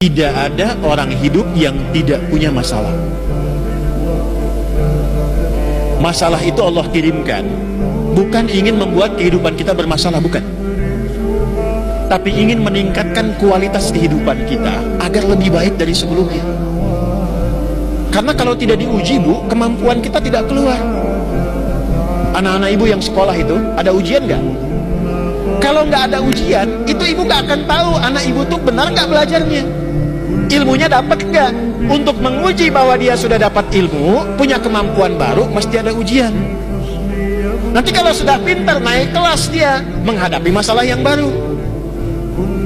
Tidak ada orang hidup yang tidak punya masalah. Masalah itu Allah kirimkan bukan ingin membuat kehidupan kita bermasalah, bukan, tapi ingin meningkatkan kualitas kehidupan kita agar lebih baik dari sebelumnya. Karena kalau tidak diuji, Bu, kemampuan kita tidak keluar. Anak-anak ibu yang sekolah itu ada ujian nggak? Kalau nggak ada ujian, itu ibu nggak akan tahu anak ibu tuh benar nggak belajarnya, ilmunya dapat nggak. Untuk menguji bahwa dia sudah dapat ilmu, punya kemampuan baru, mesti ada ujian. Nanti kalau sudah pintar, naik kelas dia menghadapi masalah yang baru.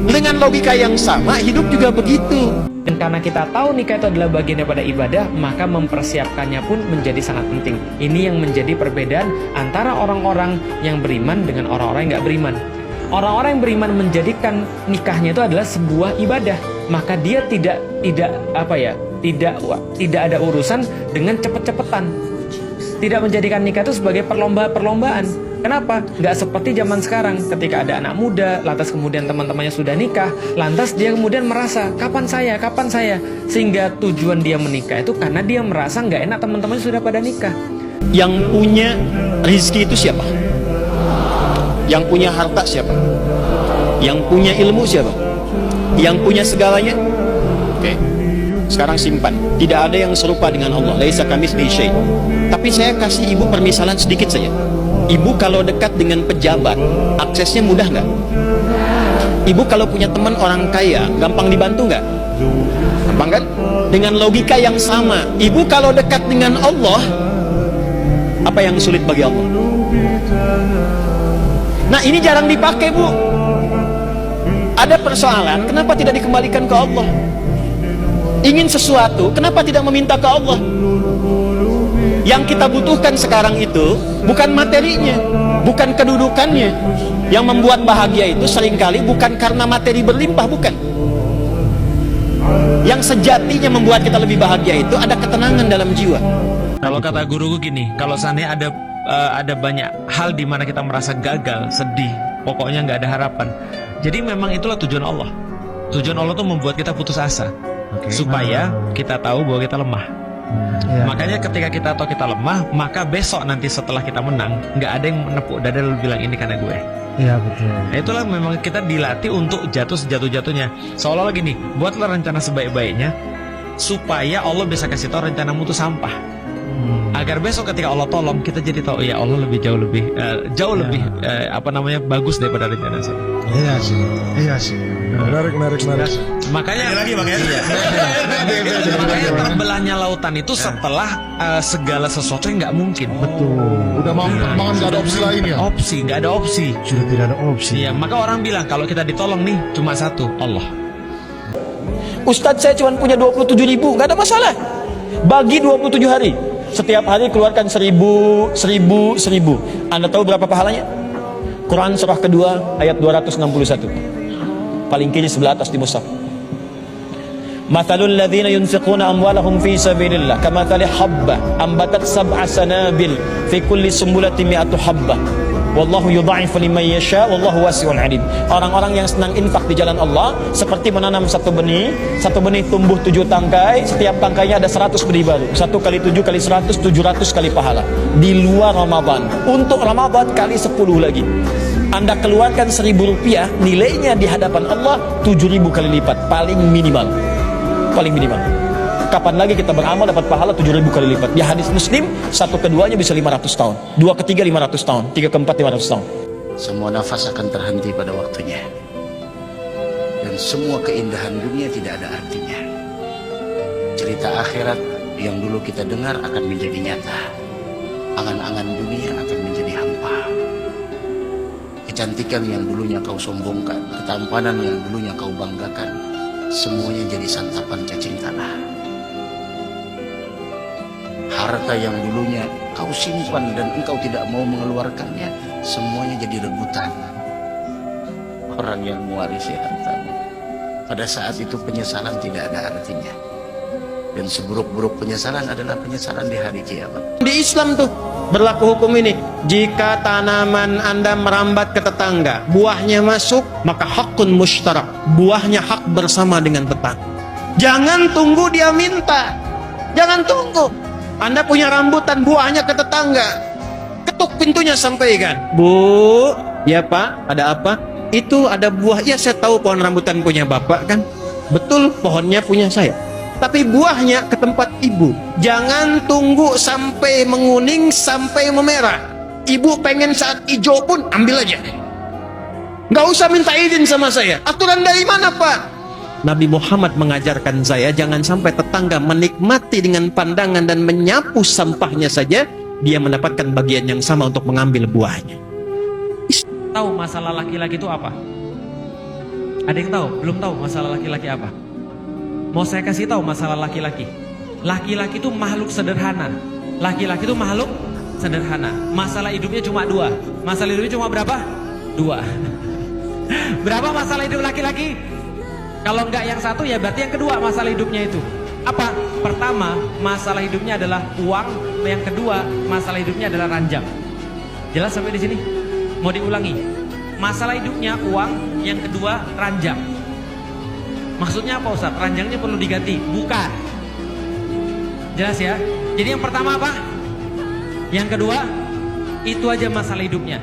Dengan logika yang sama, hidup juga begitu. Dan karena kita tahu nikah itu adalah bagian daripada ibadah, maka mempersiapkannya pun menjadi sangat penting. Ini yang menjadi perbedaan antara orang-orang yang beriman dengan orang-orang yang nggak beriman. Orang-orang yang beriman menjadikan nikahnya itu adalah sebuah ibadah, maka dia tidak ada urusan dengan cepet-cepetan. Tidak menjadikan nikah itu sebagai perlombaan. Kenapa? Nggak seperti zaman sekarang, ketika ada anak muda, lantas kemudian teman-temannya sudah nikah, lantas dia kemudian merasa, kapan saya? Sehingga tujuan dia menikah itu karena dia merasa nggak enak teman-temannya sudah pada nikah. Yang punya rizki itu siapa? Yang punya harta siapa? Yang punya ilmu siapa? Yang punya segalanya? Oke. Sekarang simpan. Tidak ada yang serupa dengan Allah. Laisa kamitslihi syai'. Tapi saya kasih ibu permisalan sedikit saja. Ibu kalau dekat dengan pejabat, aksesnya mudah nggak? Ibu kalau punya teman orang kaya, gampang dibantu nggak? Gampang kan? Dengan logika yang sama, ibu kalau dekat dengan Allah, apa yang sulit bagi Allah? Nah, ini jarang dipakai, Bu. Ada persoalan, kenapa tidak dikembalikan ke Allah? Ingin sesuatu, kenapa tidak meminta ke Allah? Yang kita butuhkan sekarang itu bukan materinya, bukan kedudukannya. Yang membuat bahagia itu seringkali bukan karena materi berlimpah, bukan. Yang sejatinya membuat kita lebih bahagia itu ada ketenangan dalam jiwa. Kalau kata guruku gini, kalau seandainya ada banyak hal di mana kita merasa gagal, sedih, pokoknya nggak ada harapan. Jadi memang itulah tujuan Allah. Tujuan Allah itu membuat kita putus asa, supaya kita tahu bahwa kita lemah. Makanya ketika kita tahu kita lemah, maka besok nanti setelah kita menang, nggak ada yang menepuk dada lalu bilang ini karena gue. Iya, betul. Nah, itulah memang kita dilatih untuk jatuh sejatuh-jatuhnya. Seolah-olah gini, buatlah rencana sebaik-baiknya supaya Allah bisa kasih tahu rencanamu itu sampah. Agar besok ketika Allah tolong, kita jadi tahu ya Allah jauh lebih bagus daripada rencana saya. Iya sih. Menarik. Makanya lagi Bang ya. Iya. Makanya terbelahnya lautan itu setelah segala sesuatu yang nggak mungkin. Betul. Udah mau perkembangan nggak ada opsi lain ya? Nggak ada opsi. Sudah tidak ada opsi. Iya, maka orang bilang kalau kita ditolong nih cuma satu, Allah. Ustadz, saya cuma punya 27.000, nggak ada masalah. Bagi 27 hari. Setiap hari keluarkan 1000. Anda tahu berapa pahalanya? Quran surah kedua ayat 261. Paling kiri sebelah atas di mushaf. Mathalul ladzina yunfiquna amwalahum fi sabilillah kamathali habbah ambatat sab'a sanabil fi kulli sumbulatin mi'atu habbah. Wallahu yudha'ifu liman yasha wallahu wasi'un 'alim. Orang-orang yang senang infak di jalan Allah seperti menanam satu benih tumbuh 7 tangkai, setiap tangkainya ada 100 benih baru. 1 kali 7 kali 100, 700 kali pahala. Di luar Ramadan. Untuk Ramadan kali 10 lagi. Anda keluarkan 1.000 rupiah, nilainya di hadapan Allah 7.000 kali lipat, paling minimal. Kapan lagi kita beramal dapat pahala 7.000 kali lipat? Di hadis Muslim, 1 keduanya bisa 500 tahun, 2 ketiga 500 tahun, 3 keempat 500 tahun. Semua nafas akan terhenti pada waktunya, dan semua keindahan dunia tidak ada artinya. Cerita akhirat yang dulu kita dengar akan menjadi nyata. Angan-angan dunia akan menjadi hampa. Kecantikan yang dulunya kau sombongkan, ketampanan yang dulunya kau banggakan, semuanya jadi santapan cacing tanah. Harta yang dulunya kau simpan dan engkau tidak mau mengeluarkannya, semuanya jadi rebutan. Orang yang mewarisi hartamu, pada saat itu penyesalan tidak ada artinya. Dan seburuk-buruk penyesalan adalah penyesalan di hari kiamat. Di Islam tuh berlaku hukum ini. Jika tanaman Anda merambat ke tetangga, buahnya masuk, maka hakun mushtarak. Buahnya hak bersama dengan tetangga. Jangan tunggu dia minta. Jangan tunggu. Anda punya rambutan, buahnya ke tetangga. Ketuk pintunya, sampaikan. Bu, ya Pak, ada apa? Itu ada buah. Ya, saya tahu pohon rambutan punya Bapak kan. Betul, pohonnya punya saya. Tapi buahnya ke tempat ibu. Jangan tunggu sampai menguning, sampai memerah. Ibu pengen saat hijau pun ambil aja. Nggak usah minta izin sama saya. Aturan dari mana, Pak? Nabi Muhammad mengajarkan saya, jangan sampai tetangga menikmati dengan pandangan dan menyapu sampahnya saja, dia mendapatkan bagian yang sama untuk mengambil buahnya. Tahu masalah laki-laki itu apa? Ada yang tahu? Belum tahu masalah laki-laki apa? Mau saya kasih tahu masalah laki-laki. Laki-laki itu makhluk sederhana. Laki-laki itu makhluk sederhana. Masalah hidupnya cuma 2. Masalah hidupnya cuma berapa? 2. Berapa masalah hidup laki-laki? Kalau enggak yang satu, ya berarti yang kedua masalah hidupnya itu. Apa? Pertama, masalah hidupnya adalah uang. Yang kedua, masalah hidupnya adalah ranjang. Jelas sampai di sini? Mau diulangi? Masalah hidupnya uang, yang kedua ranjang. Maksudnya apa Ustaz? Ranjangnya perlu diganti? Bukan. Jelas ya? Jadi yang pertama apa? Yang kedua, itu aja masalah hidupnya.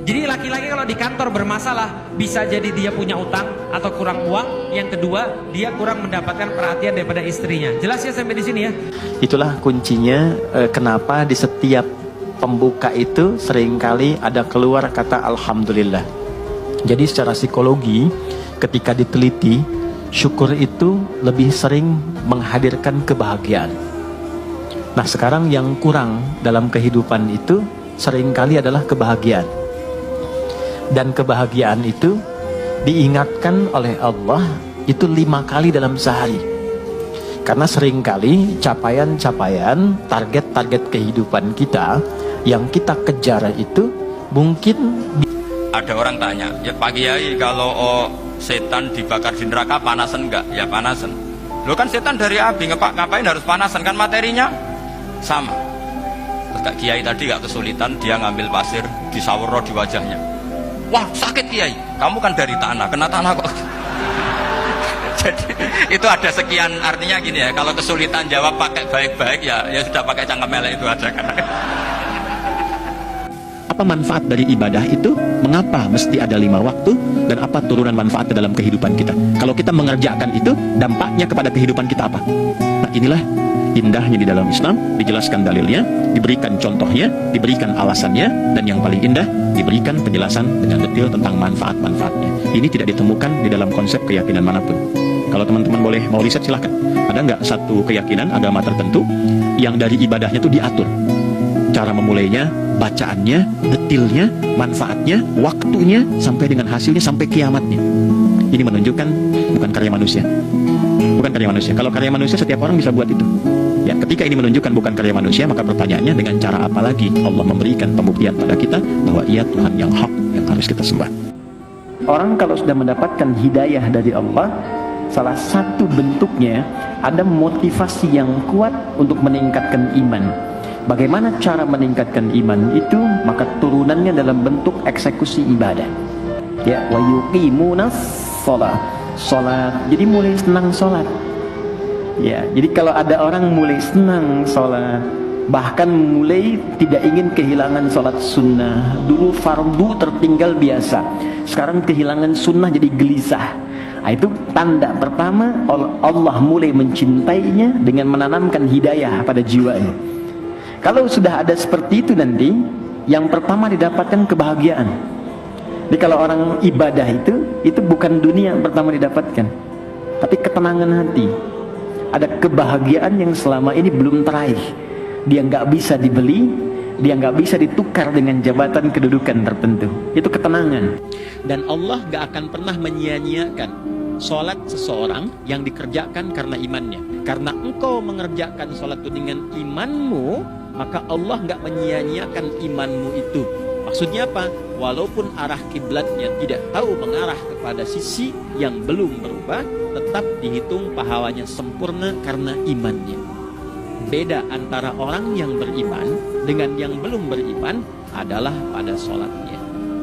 Jadi laki-laki kalau di kantor bermasalah, bisa jadi dia punya utang atau kurang uang. Yang kedua, dia kurang mendapatkan perhatian daripada istrinya. Jelas ya sampai di sini ya? Itulah kuncinya kenapa di setiap pembuka itu seringkali ada keluar kata Alhamdulillah. Jadi secara psikologi, ketika diteliti, syukur itu lebih sering menghadirkan kebahagiaan. Nah, sekarang yang kurang dalam kehidupan itu seringkali adalah kebahagiaan. Dan kebahagiaan itu diingatkan oleh Allah itu 5 kali dalam sehari. Karena seringkali capaian-capaian, target-target kehidupan kita yang kita kejar itu mungkin ada orang tanya, ya Pak Kiai, kalau setan dibakar di neraka panasan enggak? Ya panasan. Lo kan setan dari api, ngapain harus panasan? Kan materinya sama. Terus Kak Kiai tadi gak kesulitan, dia ngambil pasir, disawero di wajahnya. Wah sakit Kiai, kamu kan dari tanah, kena tanah kok. Jadi itu ada sekian, artinya gini ya, kalau kesulitan jawab pakai baik-baik ya sudah pakai cangkem melek itu aja kan. apa manfaat dari ibadah itu? Mengapa mesti ada 5 waktu? Dan apa turunan manfaatnya dalam kehidupan kita? Kalau kita mengerjakan itu, dampaknya kepada kehidupan kita apa? Nah, inilah indahnya di dalam Islam, dijelaskan dalilnya, diberikan contohnya, diberikan alasannya, dan yang paling indah, diberikan penjelasan dengan detail tentang manfaat-manfaatnya. Ini tidak ditemukan di dalam konsep keyakinan manapun. Kalau teman-teman boleh mau riset, silahkan. Ada nggak satu keyakinan agama tertentu yang dari ibadahnya itu diatur? Cara memulainya, bacaannya, detailnya, manfaatnya, waktunya, sampai dengan hasilnya, sampai kiamatnya. Ini menunjukkan bukan karya manusia. Bukan karya manusia. Kalau karya manusia, setiap orang bisa buat itu. Ya, ketika ini menunjukkan bukan karya manusia, maka pertanyaannya, dengan cara apa lagi Allah memberikan pembuktian pada kita bahwa Ia Tuhan yang hak yang harus kita sembah. Orang kalau sudah mendapatkan hidayah dari Allah, salah satu bentuknya ada motivasi yang kuat untuk meningkatkan iman. Bagaimana cara meningkatkan iman itu? Maka turunannya dalam bentuk eksekusi ibadah. Ya, wa yuqimunas salat. Jadi mulai senang salat. Ya, jadi kalau ada orang mulai senang salat, bahkan mulai tidak ingin kehilangan salat sunnah. Dulu fardu tertinggal biasa, sekarang kehilangan sunnah jadi gelisah. Nah, itu tanda pertama Allah mulai mencintainya dengan menanamkan hidayah pada jiwanya. Kalau sudah ada seperti itu nanti, yang pertama didapatkan kebahagiaan. Jadi kalau orang ibadah itu bukan dunia yang pertama didapatkan, tapi ketenangan hati. Ada kebahagiaan yang selama ini belum teraih. Dia nggak bisa dibeli, dia nggak bisa ditukar dengan jabatan kedudukan tertentu. Itu ketenangan. Dan Allah nggak akan pernah menyia-nyiakan sholat seseorang yang dikerjakan karena imannya. Karena engkau mengerjakan sholat itu dengan imanmu, maka Allah nggak menyia-nyiakan imanmu itu. Maksudnya apa? Walaupun arah kiblatnya tidak tahu mengarah kepada sisi yang belum berubah, tetap dihitung pahalanya sempurna karena imannya. Beda antara orang yang beriman dengan yang belum beriman adalah pada sholatnya.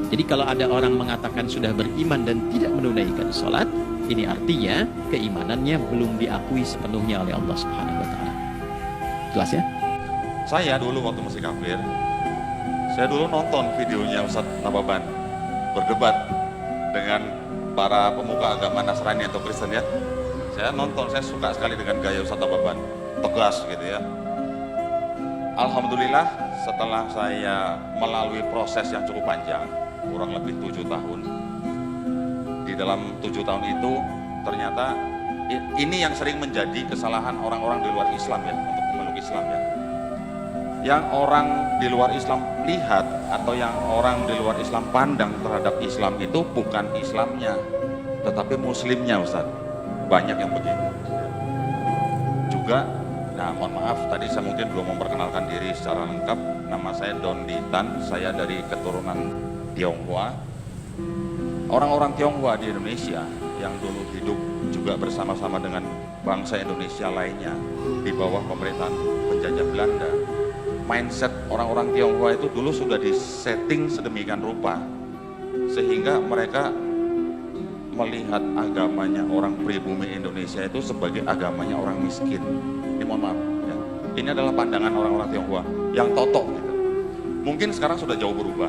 Jadi kalau ada orang mengatakan sudah beriman dan tidak menunaikan sholat, Ini artinya keimanannya belum diakui sepenuhnya oleh Allah Subhanahu wa taala. Jelas ya? Saya dulu waktu masih kafir, saya dulu nonton videonya Ustadz Nababan berdebat dengan para pemuka agama Nasrani atau Kristen ya. Saya nonton, saya suka sekali dengan gaya Ustadz Nababan, tegas gitu ya. Alhamdulillah setelah saya melalui proses yang cukup panjang, kurang lebih 7 tahun. Di dalam 7 tahun itu ternyata ini yang sering menjadi kesalahan orang-orang di luar Islam ya, untuk memeluk Islam ya. Yang orang di luar Islam lihat atau yang orang di luar Islam pandang terhadap Islam itu bukan Islamnya, tetapi Muslimnya Ustaz. Banyak yang begitu. Juga, nah mohon maaf tadi saya mungkin belum memperkenalkan diri secara lengkap. Nama saya Don Ditan, saya dari keturunan Tionghoa. Orang-orang Tionghoa di Indonesia yang dulu hidup juga bersama-sama dengan bangsa Indonesia lainnya di bawah pemerintahan penjajah Belanda. Mindset orang-orang Tionghoa itu dulu sudah disetting sedemikian rupa sehingga mereka melihat agamanya orang pribumi Indonesia itu sebagai agamanya orang miskin. Ini mohon maaf ya. Ini adalah pandangan orang-orang Tionghoa yang totok gitu. Mungkin sekarang sudah jauh berubah,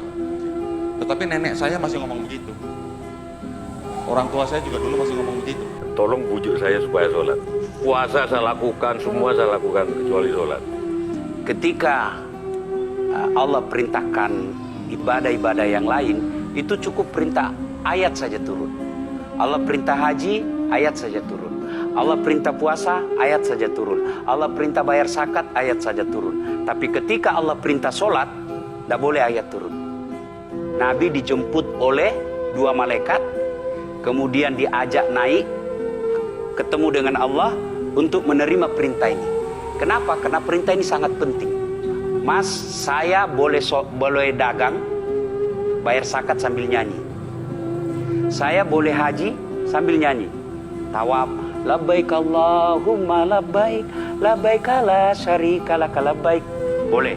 tetapi nenek saya masih ngomong begitu. Orang tua saya juga dulu masih ngomong begitu. Tolong bujuk saya supaya sholat. Puasa saya lakukan, semua saya lakukan kecuali sholat. Ketika Allah perintahkan ibadah-ibadah yang lain, itu cukup perintah ayat saja turun. Allah perintah haji, ayat saja turun. Allah perintah puasa, ayat saja turun. Allah perintah bayar zakat, ayat saja turun. Tapi ketika Allah perintah sholat, tidak boleh ayat turun. Nabi dijemput oleh 2 malaikat, kemudian diajak naik, ketemu dengan Allah untuk menerima perintah ini. Kenapa? Karena perintah ini sangat penting. Mas, saya boleh dagang, bayar zakat sambil nyanyi. Saya boleh haji sambil nyanyi. Tawaf, labbaik Allahumma labbaik, labbaik la syarika lak labbaik. Boleh.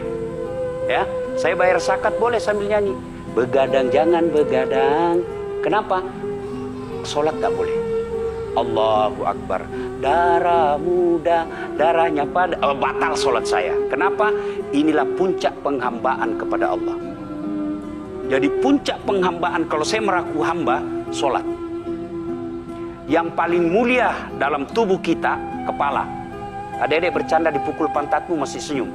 Ya, saya bayar zakat boleh sambil nyanyi. Begadang jangan begadang. Kenapa? Sholat tak boleh. Allahu Akbar. Darah muda, darahnya pada batal sholat saya. Kenapa? Inilah puncak penghambaan kepada Allah. Jadi puncak penghambaan kalau saya meraku hamba, sholat. Yang paling mulia dalam tubuh kita, kepala. Adik-adik bercanda dipukul pantatmu masih senyum.